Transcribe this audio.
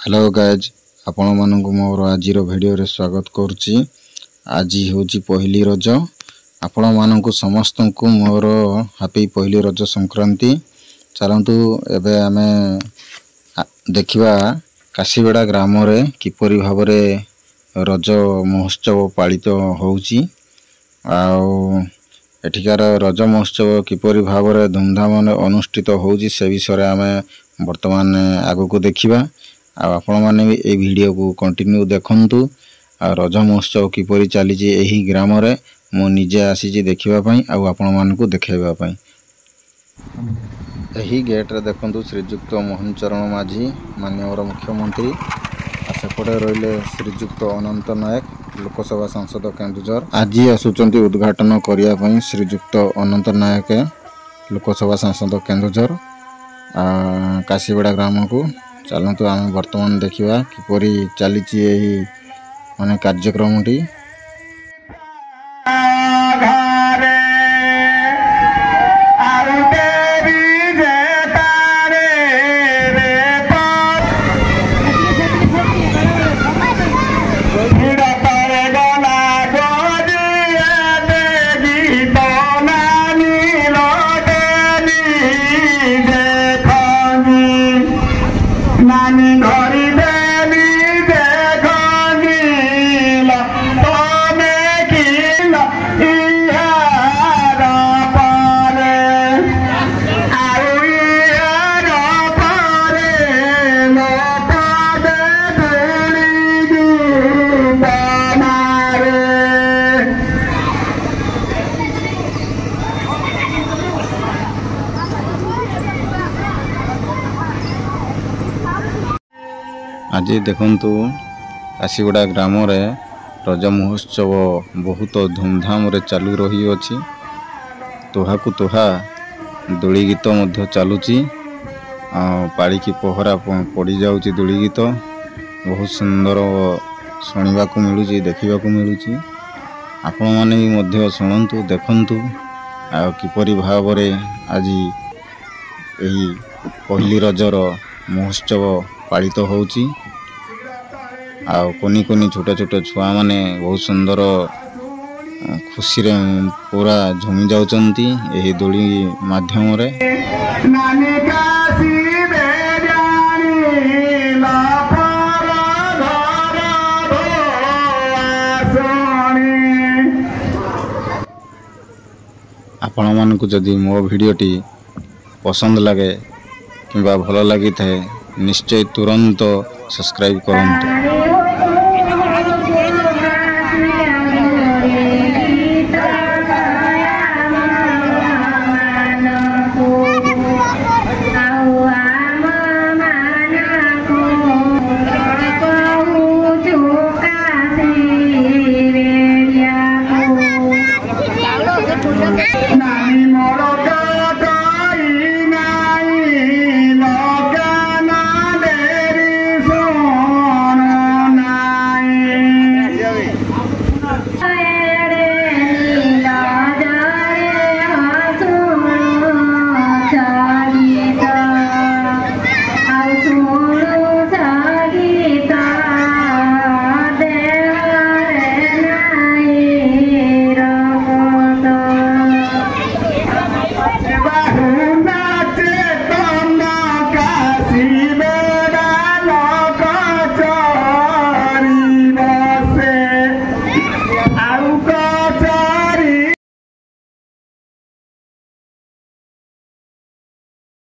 Hello guys आपण मानक मोर आज वीडियो रे स्वागत करुच्ची। आज हूँ पहली रज। आपण मानक समस्त को मोर हैप्पी पहली रज संक्रांति। चलतु एबे आमे देखिबा काशीबेड़ा ग्राम रे किपरि भाव रे रज महोत्सव पालित होउची। एठिकार रज महोत्सव किपरि भाव रे धूमधाम अनुष्ठित होउची से विषय आमे वर्तमान आगो को देखिबा। आपण माने भी ए वीडियो को कंटिन्यू देखंतु। रज महोत्सव किपरि चली एही ग्राम रे मो निजे आसी देखिबा पई आ आपण मान को देखाइबा पई। एही गेट रे देखंतु श्रीजुक्त मोहन चरण माझी माननीय मुख्यमंत्री सेपटे रहिले श्रीजुक्त अनंत नायक लोकसभा सांसद केन्दुझर। आज आसुचंती उद्घाटन करिया पई श्रीजुक्त अनंत नायक लोकसभा सांसद केन्दुझर काशीबेड़ा ग्राम को। चलतु आम वर्तमान देखिबा किपरि चलीची एही माने कार्यक्रमटी। आज देखंतु काशीबेड़ा ग्राम रे रज महोत्सव बहुत धूमधाम रे चालू रही अछि। तोहा को तोहा दोली गीत मध्य चलुची। पाड़ी की पहरा पड़ी जाउची। दोली गीत बहुत सुंदर सुनिबा को मिलुची, देखिबा को मिलुची। आपण माने भी मध्य सुनंतु देखंतु किपरि भाव रे आज एही पहली रजर महोत्सव पालित होउची। कोनी कोनी छोटा छोटा छुआ माने बहुत सुंदर खुशी रे पूरा झुमी जाउचंती एही दोली माध्यम रे। आपण मानकु जदि मो वीडियोटी पसंद लगे किंबा भल लगी थाए निश्चय तुरंत सब्सक्राइब करंतु।